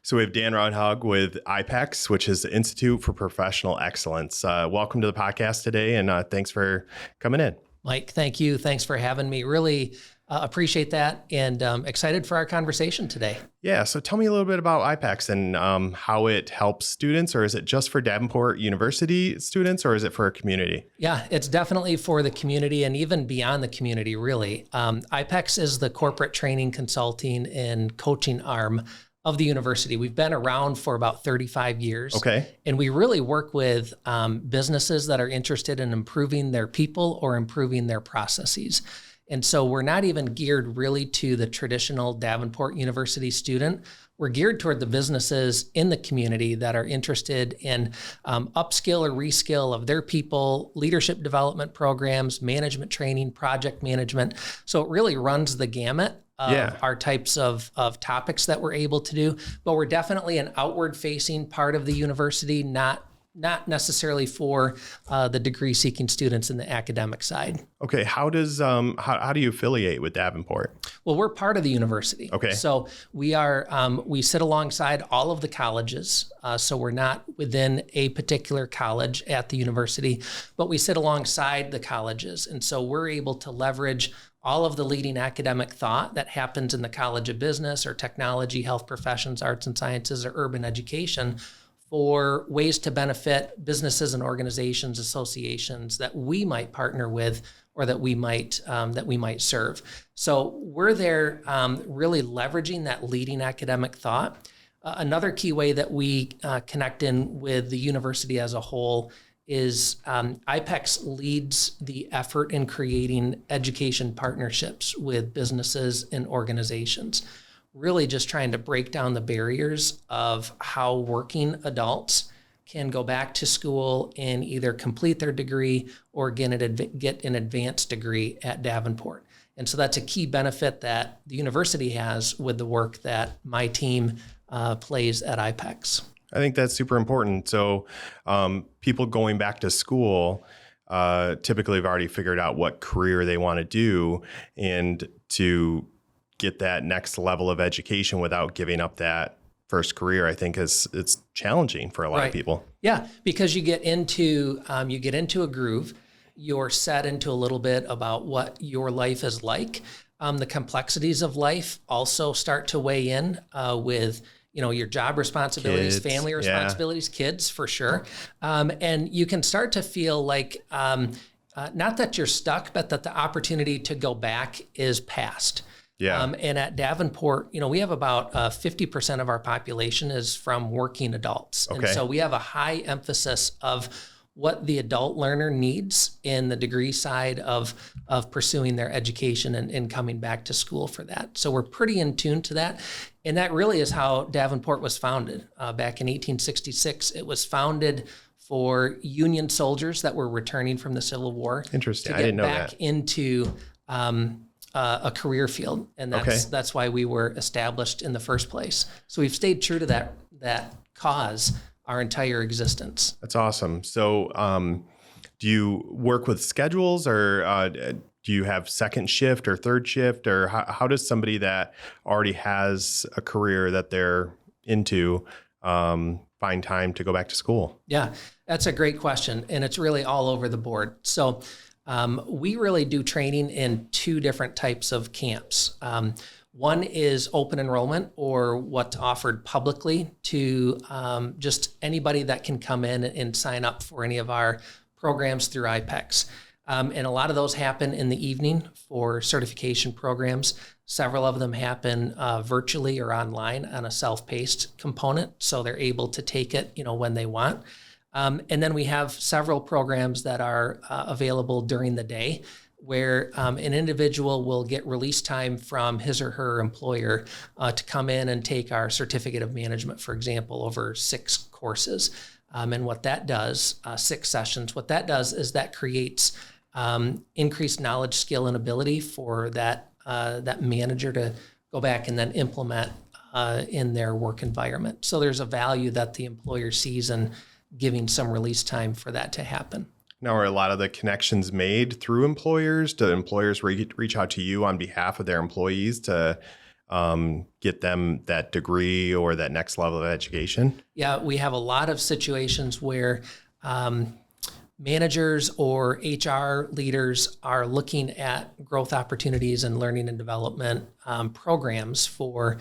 So we have Dan Rundhaug with IPEX, which is the Institute for Professional Excellence. Welcome to the podcast today, and thanks for coming in. Mike, thank you. Thanks for having me. Really appreciate that, and excited for our conversation today. Yeah, so tell me a little bit about IPEX and how it helps students, or is it just for Davenport University students, or is it for a community? Yeah, it's definitely for the community and even beyond the community, really. IPEX is the corporate training, consulting, and coaching arm of the university. We've been around for about 35 years. Okay. And we really work with businesses that are interested in improving their people or improving their processes. And so we're not even geared really to the traditional Davenport University student. We're geared toward the businesses in the community that are interested in upskill or reskill of their people, leadership development programs, management training, project management. So it really runs the gamut of our types of topics that we're able to do. But we're definitely an outward-facing part of the university, not necessarily for the degree-seeking students in the academic side. Okay, how do you affiliate with Davenport? Well, we're part of the university. Okay. So we are we sit alongside all of the colleges. So we're not within a particular college at the university, but we sit alongside the colleges, and so we're able to leverage all of the leading academic thought that happens in the College of Business or Technology, Health Professions, Arts and Sciences, or Urban Education for ways to benefit businesses and organizations, associations that we might partner with or that we might serve. So we're there really leveraging that leading academic thought. Another key way that we connect in with the university as a whole is IPEX leads the effort in creating education partnerships with businesses and organizations, really just trying to break down the barriers of how working adults can go back to school and either complete their degree or get an advanced degree at Davenport. And so that's a key benefit that the university has with the work that my team plays at IPEX. I think that's super important. So people going back to school typically have already figured out what career they want to do, and to get that next level of education without giving up that first career, I think it's challenging for a lot of people. Yeah, because you get into a groove, you're set into a little bit about what your life is like. The complexities of life also start to weigh in with your job responsibilities, kids, family responsibilities, kids for sure. And you can start to feel like, not that you're stuck, but that the opportunity to go back is past. Yeah. And at Davenport, we have about 50% of our population is from working adults. Okay. And so we have a high emphasis of what the adult learner needs in the degree side of pursuing their education and coming back to school for that. So we're pretty in tune to that. And that really is how Davenport was founded. Back in 1866, it was founded for Union soldiers that were returning from the Civil War. Interesting. To I didn't know back that. into a career field. And that's why we were established in the first place. So we've stayed true to that cause our entire existence. That's awesome. So do you work with schedules, or do you have second shift or third shift, or how does somebody that already has a career that they're into find time to go back to school? Yeah, that's a great question. And it's really all over the board. So we really do training in two different types of camps. One is open enrollment, or what's offered publicly to just anybody that can come in and sign up for any of our programs through IPEX. And a lot of those happen in the evening for certification programs. Several of them happen virtually or online on a self-paced component, so they're able to take it, when they want. And then we have several programs that are available during the day, where an individual will get release time from his or her employer to come in and take our certificate of management, for example, over 6 courses. And what that does, 6 sessions, what that does is that creates increased knowledge, skill, and ability for that manager to go back and then implement in their work environment. So there's a value that the employer sees in giving some release time for that to happen. Now, are a lot of the connections made through employers? Do employers reach out to you on behalf of their employees to get them that degree or that next level of education? Yeah, we have a lot of situations where managers or HR leaders are looking at growth opportunities and learning and development programs for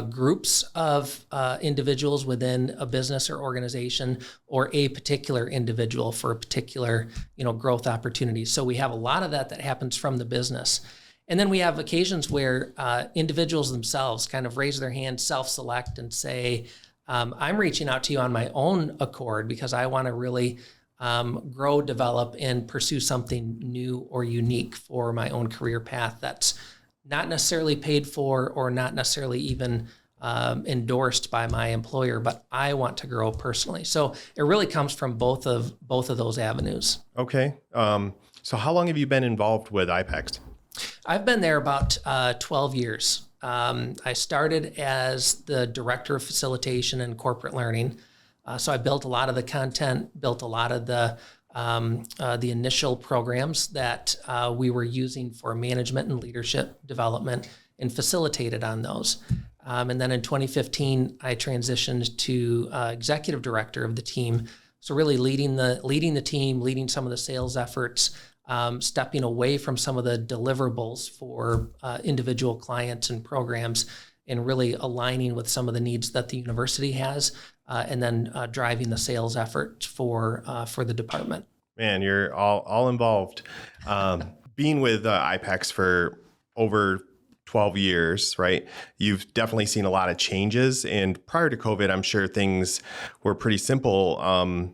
groups of individuals within a business or organization, or a particular individual for a particular, growth opportunity. So we have a lot of that happens from the business. And then we have occasions where individuals themselves kind of raise their hand, self-select, and say, I'm reaching out to you on my own accord because I want to really grow, develop, and pursue something new or unique for my own career path that's not necessarily paid for or not necessarily even endorsed by my employer, but I want to grow personally. So it really comes from both of those avenues. Okay. So how long have you been involved with IPEX? I've been there about 12 years. I started as the director of facilitation and corporate learning. So I built a lot of the content, built a lot of the initial programs that we were using for management and leadership development, and facilitated on those. And then in 2015, I transitioned to executive director of the team. So really leading the team, leading some of the sales efforts, stepping away from some of the deliverables for individual clients and programs, and really aligning with some of the needs that the university has, and then driving the sales effort for the department. Man, you're all involved. Being with IPEX for over 12 years, right? You've definitely seen a lot of changes. And prior to COVID, I'm sure things were pretty simple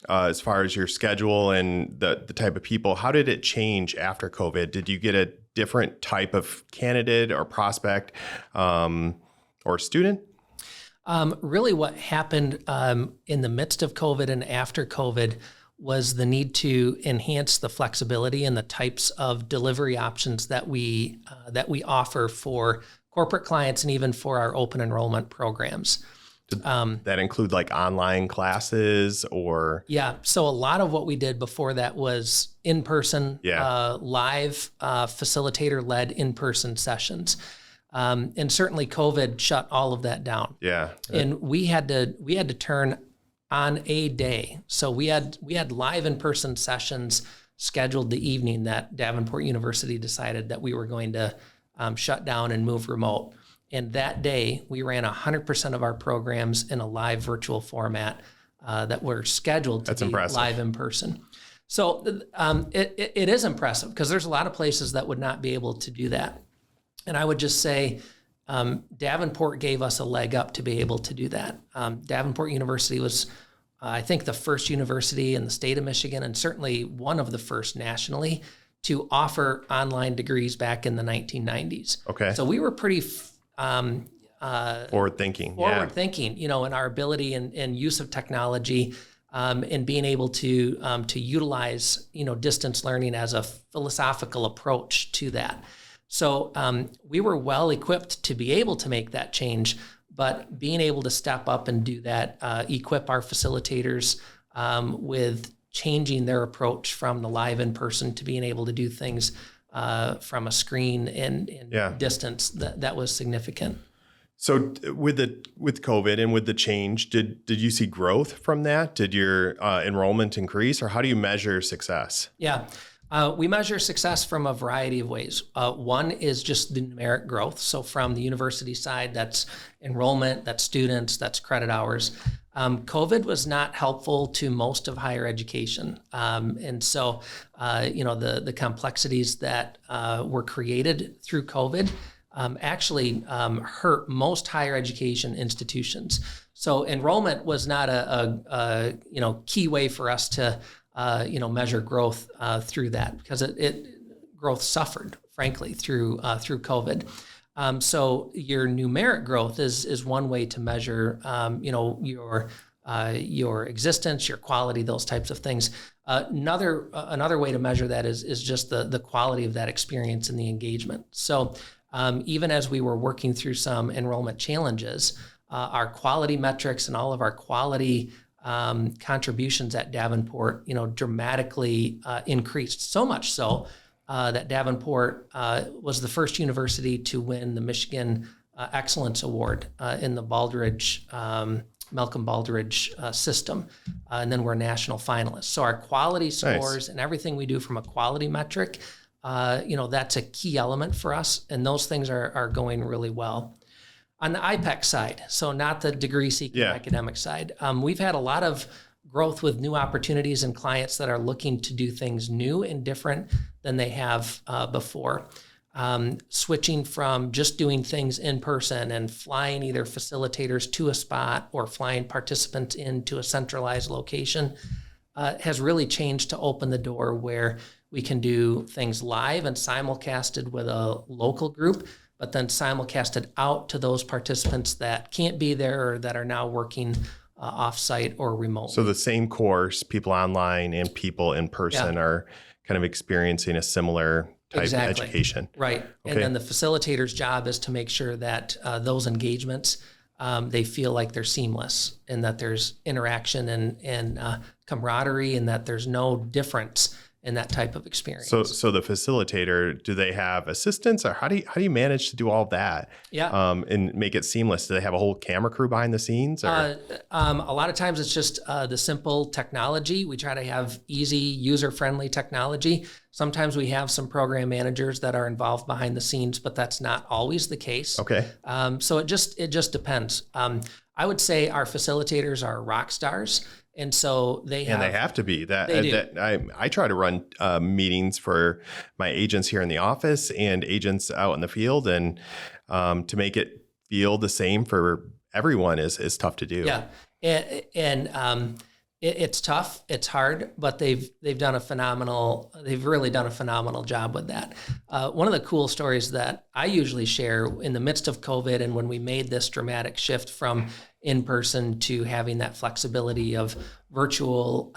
as far as your schedule and the type of people. How did it change after COVID? Did you get a different type of candidate or prospect or student? Really what happened in the midst of COVID and after COVID was the need to enhance the flexibility and the types of delivery options that we offer for corporate clients and even for our open enrollment programs. That include like online classes or? Yeah. So a lot of what we did before that was in-person, live, facilitator-led in-person sessions. And certainly COVID shut all of that down. Yeah. And we had to turn on a day. So we had live in-person sessions scheduled the evening that Davenport University decided that we were going to shut down and move remote. And that day, we ran 100% of our programs in a live virtual format that were scheduled to be live in person. So it is impressive because there's a lot of places that would not be able to do that. And I would just say Davenport gave us a leg up to be able to do that. Davenport University was, I think, the first university in the state of Michigan, and certainly one of the first nationally, to offer online degrees back in the 1990s. Okay. So we were pretty forward thinking, in our ability and use of technology, and being able to utilize, distance learning as a philosophical approach to that. So we were well equipped to be able to make that change, but being able to step up and do that, equip our facilitators with changing their approach from the live in person to being able to do things from a screen and distance, that was significant. So with COVID and with the change, did you see growth from that? Did your enrollment increase, or how do you measure success? Yeah. We measure success from a variety of ways. One is just the numeric growth. So from the university side, that's enrollment, that's students, that's credit hours. COVID was not helpful to most of higher education. And so, the complexities that were created through COVID actually hurt most higher education institutions. So enrollment was not a key way for us to measure growth through that, because growth suffered, frankly, through COVID. So your numeric growth is one way to measure, your existence, your quality, those types of things. Another way to measure that is just the quality of that experience and the engagement. So even as we were working through some enrollment challenges, our quality metrics and all of our quality contributions at Davenport, dramatically increased. So much so that Davenport was the first university to win the Michigan Excellence Award in the Malcolm Baldrige system. And then we're national finalists. So our quality scores and everything we do from a quality metric, that's a key element for us. And those things are going really well. On the IPEX side, so not the degree-seeking academic side, we've had a lot of growth with new opportunities and clients that are looking to do things new and different than they have before. Switching from just doing things in person and flying either facilitators to a spot or flying participants into a centralized location has really changed to open the door where we can do things live and simulcasted with a local group, but then simulcasted out to those participants that can't be there or that are now working off-site or remote. So the same course, people online and people in person are kind of experiencing a similar type of education. Right. Okay. And then the facilitator's job is to make sure that those engagements, they feel like they're seamless and that there's interaction and camaraderie and that there's no difference in that type of experience. So the facilitator, do they have assistants, or how do you manage to do all of that? And make it seamless? Do they have a whole camera crew behind the scenes? Or? A lot of times it's just the simple technology. We try to have easy, user-friendly technology. Sometimes we have some program managers that are involved behind the scenes, but that's not always the case. Okay. So it just depends. I would say our facilitators are rock stars. And so they have to be that. They do. I try to run meetings for my agents here in the office and agents out in the field, and to make it feel the same for everyone is tough to do. Yeah, and it's tough. It's hard, but they've really done a phenomenal job with that. One of the cool stories that I usually share in the midst of COVID, and when we made this dramatic shift from in-person to having that flexibility of virtual,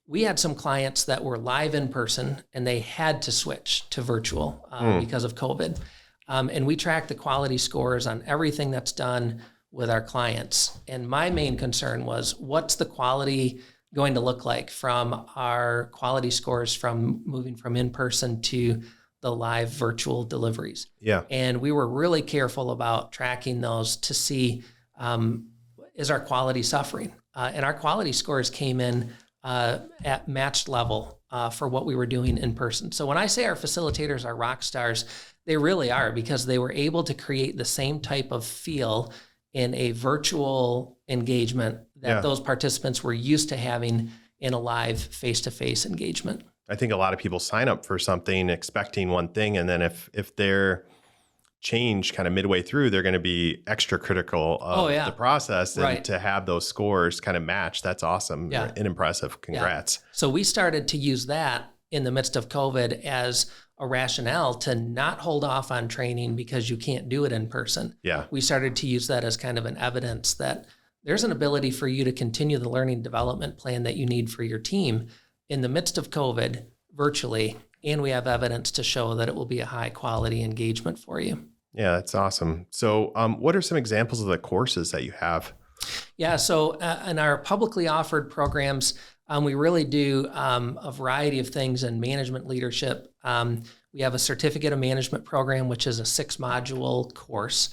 we had some clients that were live in person and they had to switch to virtual because of COVID. And we track the quality scores on everything that's done with our clients. And my main concern was, what's the quality going to look like from our quality scores from moving from in-person to the live virtual deliveries? Yeah. And we were really careful about tracking those to see, is our quality suffering? And our quality scores came in at matched level for what we were doing in person. So when I say our facilitators are rock stars, they really are, because they were able to create the same type of feel in a virtual engagement that those participants were used to having in a live face-to-face engagement. I think a lot of people sign up for something expecting one thing, and then if they're change kind of midway through, they're going to be extra critical of the process, and to have those scores kind of match. That's awesome and impressive. Congrats. Yeah. So we started to use that in the midst of COVID as a rationale to not hold off on training because you can't do it in person. Yeah. We started to use that as kind of an evidence that there's an ability for you to continue the learning development plan that you need for your team in the midst of COVID virtually, and we have evidence to show that it will be a high quality engagement for you. Yeah, that's awesome. So what are some examples of the courses that you have? Yeah, so in our publicly offered programs, we really do a variety of things in management leadership. We have a certificate of management program, which is a 6-module course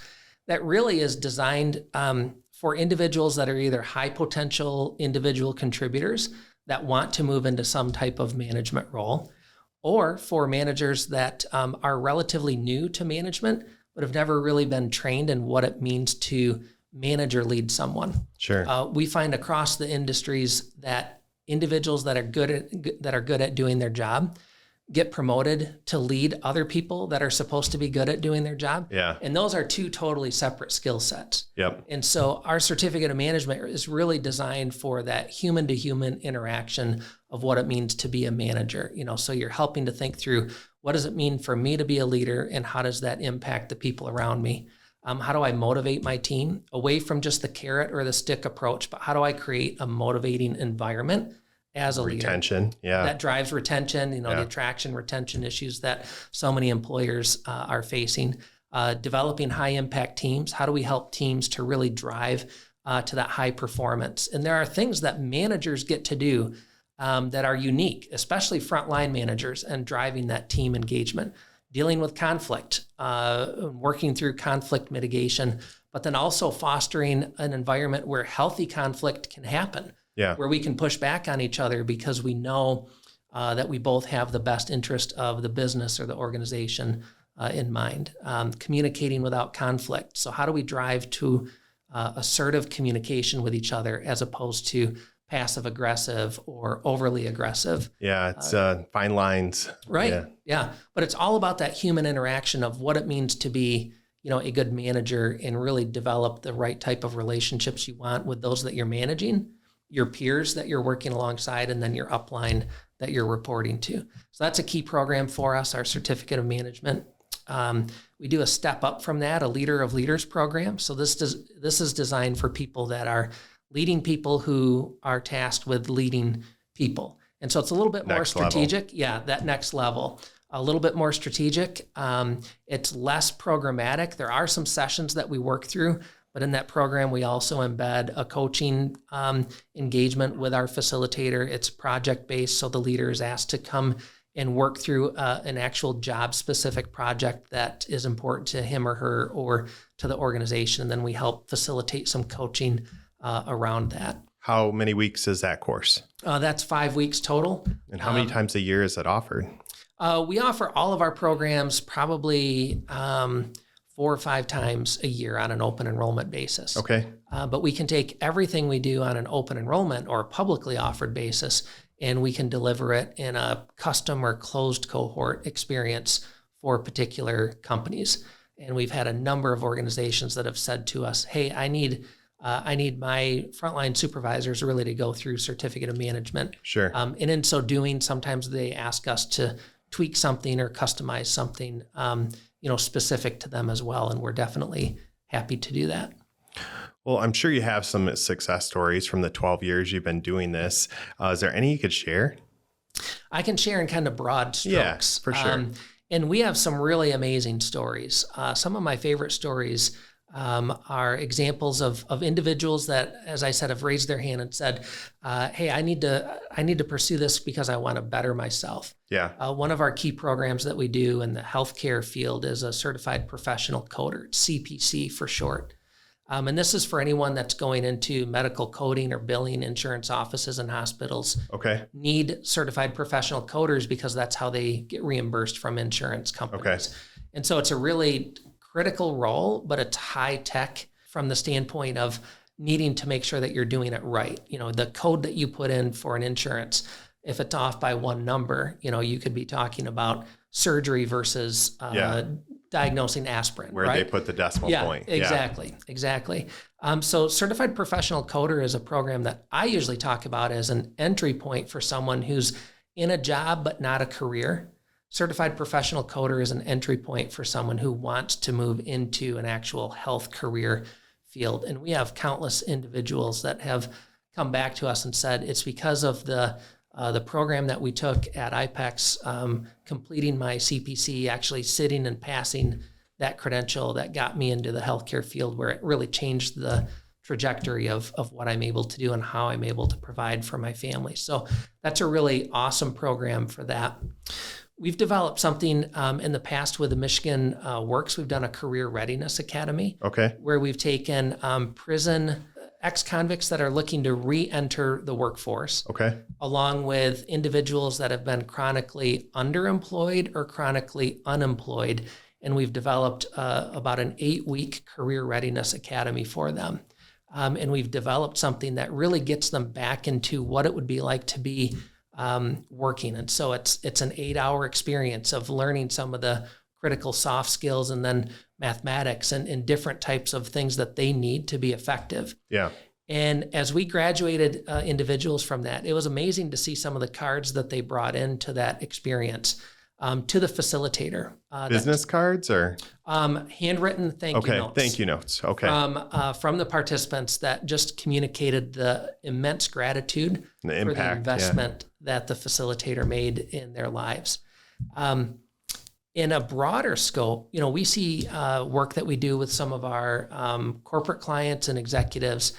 that really is designed for individuals that are either high potential individual contributors that want to move into some type of management role, or for managers that are relatively new to management, but have never really been trained in what it means to manage or lead someone. Sure. We find across the industries that individuals that are good at doing their job get promoted to lead other people that are supposed to be good at doing their job. Yeah. And those are two totally separate skill sets. Yep. And so our certificate of management is really designed for that human to human interaction of what it means to be a manager. So you're helping to think through, what does it mean for me to be a leader, and how does that impact the people around me? How do I motivate my team away from just the carrot or the stick approach, but how do I create a motivating environment as a leader? Retention, that drives retention, the attraction, retention issues that so many employers are facing. Developing high impact teams. How do we help teams to really drive to that high performance? And there are things that managers get to do that are unique, especially frontline managers, and driving that team engagement, dealing with conflict, working through conflict mitigation, but then also fostering an environment where healthy conflict can happen, where we can push back on each other because we know that we both have the best interest of the business or the organization in mind. Communicating without conflict. So how do we drive to assertive communication with each other as opposed to passive aggressive or overly aggressive? Yeah, it's fine lines. Right. Yeah. But it's all about that human interaction of what it means to be, a good manager and really develop the right type of relationships you want with those that you're managing, your peers that you're working alongside, and then your upline that you're reporting to. So that's a key program for us, our certificate of management. We do a step up from that, a leader of leaders program. So this is designed for people that are leading people who are tasked with leading people. And so it's a little bit more strategic. Yeah, that next level. A little bit more strategic. It's less programmatic. There are some sessions that we work through, but in that program, we also embed a coaching engagement with our facilitator. It's project-based, so the leader is asked to come and work through an actual job-specific project that is important to him or her or to the organization. And then we help facilitate some coaching around that. How many weeks is that course? That's 5 weeks total. And how many times a year is it offered? We offer all of our programs probably 4 or 5 times a year on an open enrollment basis. Okay. But we can take everything we do on an open enrollment or publicly offered basis, and we can deliver it in a custom or closed cohort experience for particular companies. And we've had a number of organizations that have said to us, hey, I need my frontline supervisors really to go through certificate of management. Sure. And in so doing, sometimes they ask us to tweak something or customize something, specific to them as well. And we're definitely happy to do that. Well, I'm sure you have some success stories from the 12 years you've been doing this. Is there any you could share? I can share in kind of broad strokes. Yeah, for sure. And we have some really amazing stories. Some of my favorite stories are examples of individuals that, as I said, have raised their hand and said, hey, I need to pursue this because I want to better myself. Yeah. One of our key programs that we do in the healthcare field is a certified professional coder, CPC for short. And this is for anyone that's going into medical coding or billing. Insurance offices and hospitals need certified professional coders because that's how they get reimbursed from insurance companies. Okay. And so it's a really critical role, but it's high tech from the standpoint of needing to make sure that you're doing it right. The code that you put in for an insurance, if it's off by one number, you could be talking about surgery versus diagnosing aspirin. Where they put the decimal point. Exactly. So certified professional coder is a program that I usually talk about as an entry point for someone who's in a job but not a career. Certified professional coder is an entry point for someone who wants to move into an actual health career field. And we have countless individuals that have come back to us and said, it's because of the program that we took at IPEX, completing my CPC, actually sitting and passing that credential that got me into the healthcare field, where it really changed the trajectory of what I'm able to do and how I'm able to provide for my family. So that's a really awesome program for that. We've developed something in the past with the Michigan Works. We've done a career readiness academy, where we've taken prison ex-convicts that are looking to re-enter the workforce, along with individuals that have been chronically underemployed or chronically unemployed. And we've developed about an 8-week career readiness academy for them. And we've developed something that really gets them back into what it would be like to be working. And so it's an 8-hour experience of learning some of the critical soft skills and then mathematics and different types of things that they need to be effective. Yeah. And as we graduated individuals from that, it was amazing to see some of the cards that they brought into that experience to the facilitator. Business cards or? Handwritten thank you notes. Thank you notes. From the participants that just communicated the immense gratitude the impact, for the investment that the facilitator made in their lives. In a broader scope, we see work that we do with some of our corporate clients and executives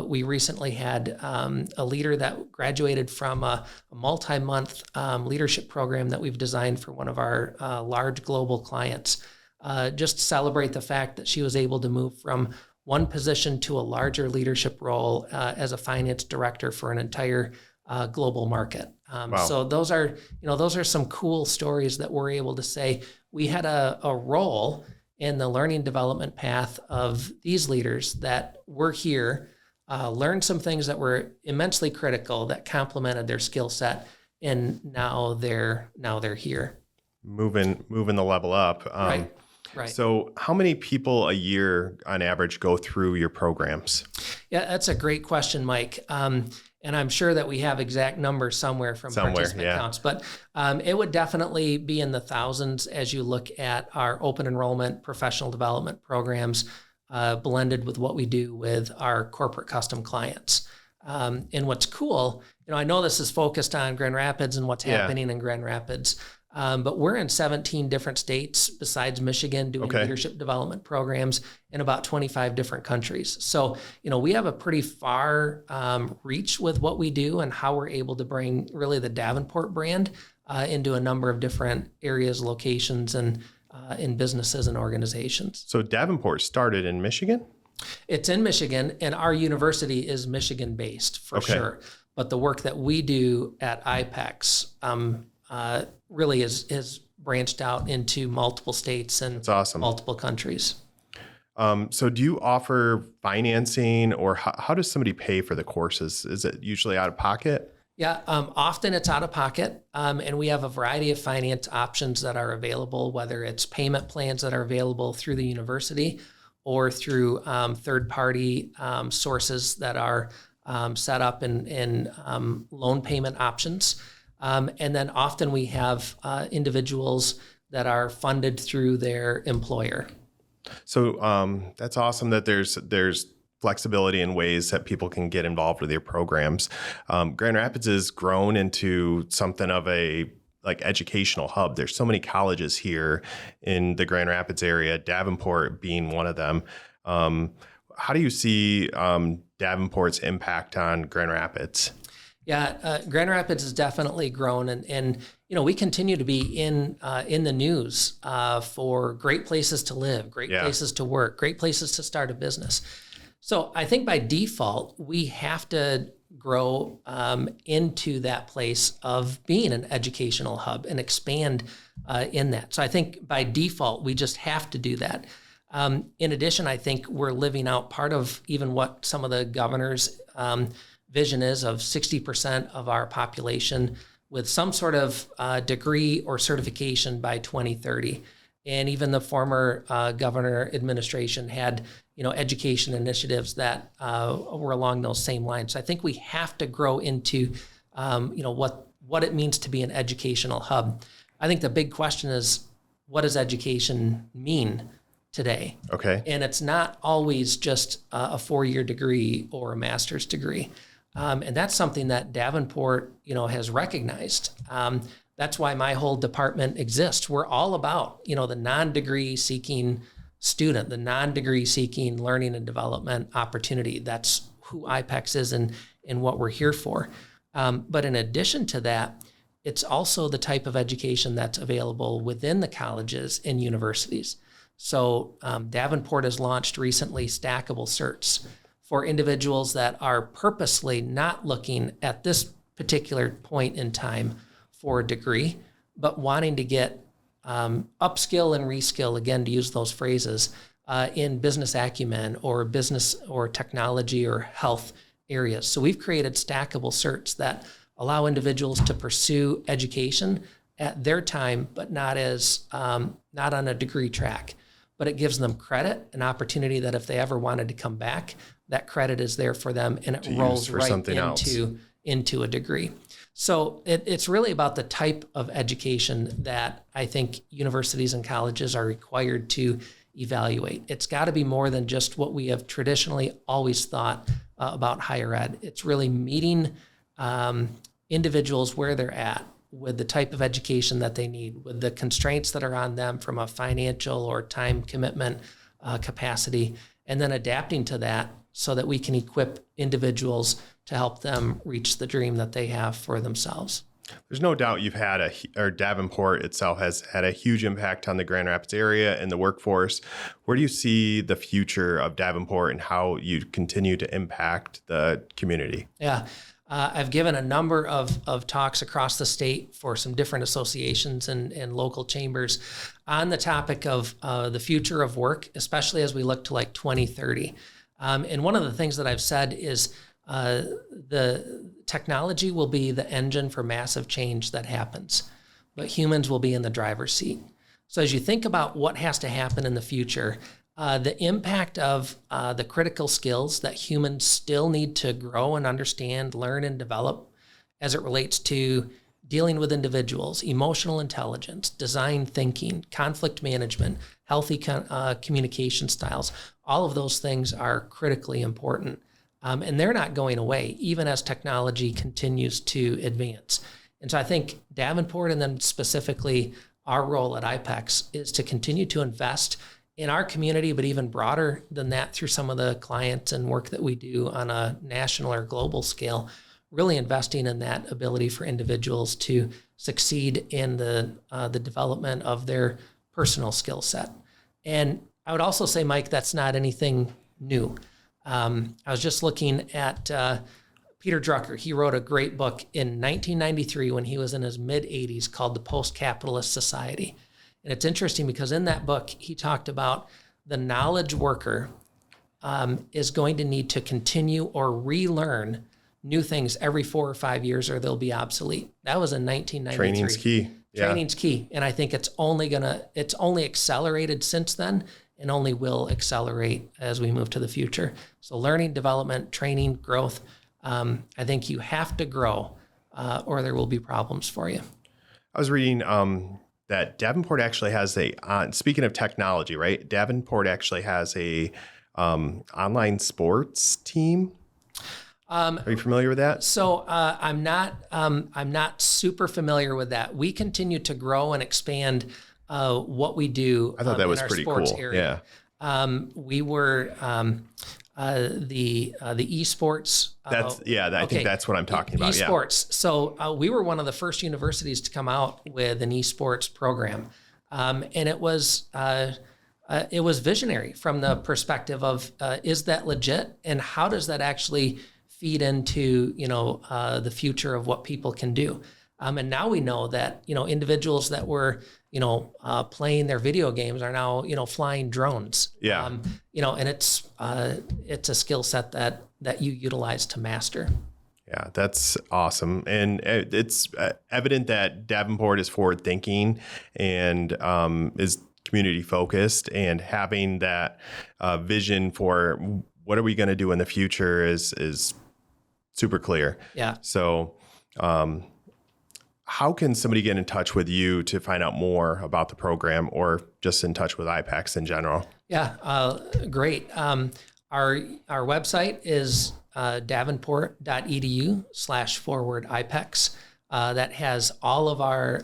We recently had a leader that graduated from a multi-month leadership program that we've designed for one of our large global clients, just to celebrate the fact that she was able to move from one position to a larger leadership role as a finance director for an entire global market. Wow. So those are some cool stories that we're able to say we had a role in the learning development path of these leaders that were here, learned some things that were immensely critical that complemented their skill set, and now they're here. Moving the level up. Right. So how many people a year on average go through your programs? Yeah, that's a great question, Mike. And I'm sure that we have exact numbers somewhere from participant counts, but it would definitely be in the thousands as you look at our open enrollment professional development programs blended with what we do with our corporate custom clients. And what's cool, I know this is focused on Grand Rapids and what's happening in Grand Rapids, but we're in 17 different states besides Michigan doing leadership development programs in about 25 different countries. So, we have a pretty far reach with what we do and how we're able to bring really the Davenport brand into a number of different areas, locations, and in businesses and organizations. So Davenport started in Michigan? It's in Michigan, and our university is Michigan-based for sure. But the work that we do at IPEX really is branched out into multiple states and multiple countries. So do you offer financing, or how does somebody pay for the courses? Is it usually out of pocket? Yeah, often it's out of pocket, and we have a variety of finance options that are available, whether it's payment plans that are available through the university or through third-party sources that are set up in loan payment options. And then often we have individuals that are funded through their employer. So that's awesome that there's flexibility in ways that people can get involved with your programs. Grand Rapids has grown into something of a educational hub. There's so many colleges here in the Grand Rapids area, Davenport being one of them. How do you see Davenport's impact on Grand Rapids? Yeah, Grand Rapids has definitely grown, and we continue to be in the news for great places to live, great places to work, great places to start a business. So I think by default we have to grow into that place of being an educational hub and expand in that. So I think by default we just have to do that. In addition, I think we're living out part of even what some of the governor's vision is of 60% of our population with some sort of degree or certification by 2030. And even the former governor administration had, education initiatives that were along those same lines. So I think we have to grow into, what it means to be an educational hub. I think the big question is, what does education mean today? Okay. And it's not always just a 4-year degree or a master's degree. And that's something that Davenport, has recognized. That's why my whole department exists. We're all about, the non-degree seeking student, the non-degree seeking learning and development opportunity. That's who IPEX is and what we're here for. But in addition to that, it's also the type of education that's available within the colleges and universities. So Davenport has launched recently stackable certs for individuals that are purposely not looking at this particular point in time for a degree, but wanting to get upskill and reskill, again, to use those phrases, in business acumen or business or technology or health areas. So we've created stackable certs that allow individuals to pursue education at their time, but not on a degree track. But it gives them credit, an opportunity that if they ever wanted to come back, that credit is there for them, and it rolls right into a degree. So it's really about the type of education that I think universities and colleges are required to evaluate. It's got to be more than just what we have traditionally always thought about higher ed. It's really meeting individuals where they're at with the type of education that they need, with the constraints that are on them from a financial or time commitment capacity, and then adapting to that so that we can equip individuals to help them reach the dream that they have for themselves. There's no doubt you've had Davenport itself has had a huge impact on the Grand Rapids area and the workforce. Where do you see the future of Davenport and how you continue to impact the community? Yeah. I've given a number of talks across the state for some different associations and local chambers on the topic of the future of work, especially as we look to like 2030. And one of the things that I've said is the technology will be the engine for massive change that happens, but humans will be in the driver's seat. So as you think about what has to happen in the future, the impact of the critical skills that humans still need to grow and understand, learn and develop as it relates to dealing with individuals, emotional intelligence, design thinking, conflict management, healthy communication styles, all of those things are critically important. And they're not going away, even as technology continues to advance. And so I think Davenport, and then specifically our role at IPEX, is to continue to invest in our community, but even broader than that through some of the clients and work that we do on a national or global scale, really investing in that ability for individuals to succeed in the development of their personal skill set. And I would also say, Mike, that's not anything new. I was just looking at Peter Drucker. He wrote a great book in 1993 when he was in his mid-80s called The Post-Capitalist Society. And it's interesting because in that book, he talked about the knowledge worker is going to need to continue or relearn new things every 4 or 5 years or they'll be obsolete. That was in 1993. Training's key. Yeah. Training's key. And I think it's only accelerated since then and only will accelerate as we move to the future. So learning, development, training, growth, I think you have to grow or there will be problems for you. I was reading that Davenport actually has speaking of technology, right? Davenport actually has a online sports team. Are you familiar with that? So I'm not super familiar with that. We continue to grow and expand what we do. I thought that was in our pretty sports cool. area. Yeah. We were the esports. I think that's what I'm talking about. Esports. Yeah. So we were one of the first universities to come out with an esports program, and it was visionary from the perspective of is that legit, and how does that actually feed into the future of what people can do. And now we know that individuals that were playing their video games are now flying drones. Yeah. And it's a skill set that you utilize to master. Yeah, that's awesome, and it's evident that Davenport is forward thinking and is community focused, and having that vision for what are we going to do in the future is super clear. Yeah. So, how can somebody get in touch with you to find out more about the program, or just in touch with IPEX in general? Yeah, great. Our website is davenport.edu/IPEX. That has all of our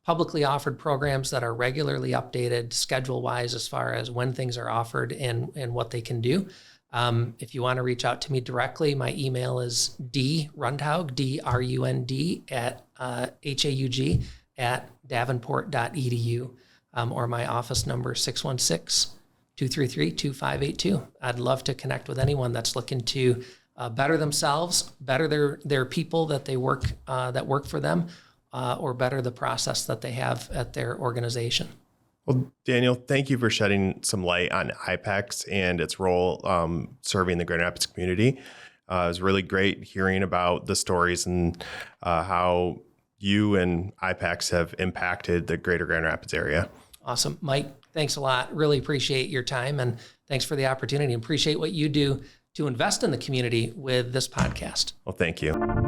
publicly offered programs that are regularly updated schedule-wise as far as when things are offered and what they can do. If you want to reach out to me directly, my email is drundhaug, DRUND @HAUG @davenport.edu, or my office number 616-233-2582. I'd love to connect with anyone that's looking to better themselves, better their people that they work that work for them, or better the process that they have at their organization. Well, Daniel, thank you for shedding some light on IPEX and its role serving the Grand Rapids community. It was really great hearing about the stories and how you and IPEX have impacted the greater Grand Rapids area. Awesome. Mike, thanks a lot. Really appreciate your time, and thanks for the opportunity. Appreciate what you do to invest in the community with this podcast. Well, thank you.